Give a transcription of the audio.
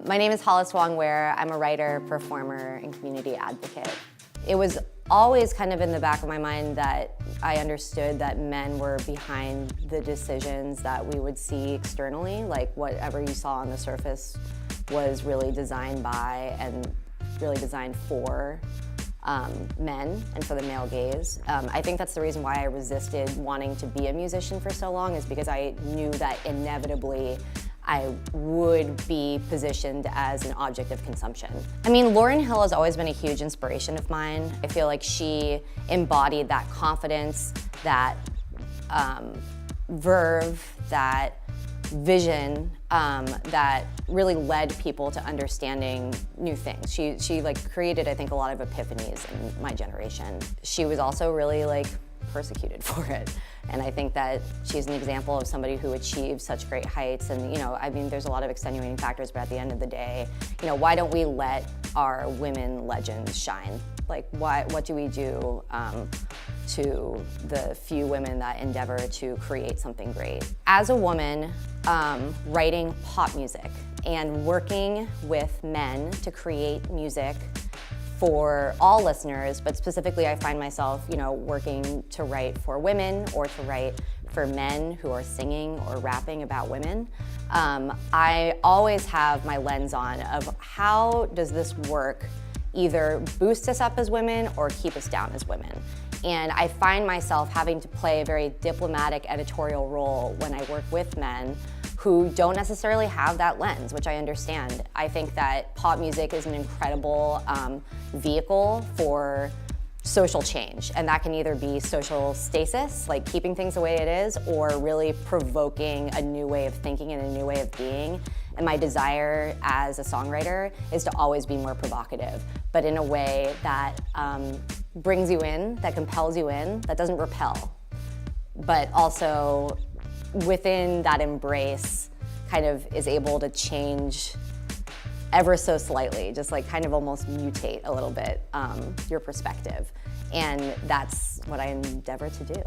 My name is Hollis Wong-Wear. I'm a writer, performer, and community advocate. It was always kind of in the back of my mind that I understood that men were behind the decisions that we would see externally, like whatever you saw on the surface was really designed by and really designed for men and for the male gaze. I think that's the reason why I resisted wanting to be a musician for so long, is because I knew that inevitably I would be positioned as an object of consumption. I mean, Lauryn Hill has always been a huge inspiration of mine. I feel like she embodied that confidence, that verve, that vision that really led people to understanding new things. She like created, I think, a lot of epiphanies in my generation. She was also really like persecuted for it. And I think that she's an example of somebody who achieved such great heights. And, you know, I mean, there's a lot of extenuating factors, but at the end of the day, you know, why don't we let our women legends shine? Like, what do we do to the few women that endeavor to create something great? As a woman, writing pop music and working with men to create music for all listeners, but specifically I find myself, you know, working to write for women or to write for men who are singing or rapping about women. I always have my lens on of how does this work either boost us up as women or keep us down as women. And I find myself having to play a very diplomatic editorial role when I work with men who don't necessarily have that lens, which I understand. I think that pop music is an incredible vehicle for social change, and that can either be social stasis, like keeping things the way it is, or really provoking a new way of thinking and a new way of being. And my desire as a songwriter is to always be more provocative, but in a way that brings you in, that compels you in, that doesn't repel, but also within that embrace kind of is able to change ever so slightly, just like kind of almost mutate a little bit your perspective. And that's what I endeavor to do.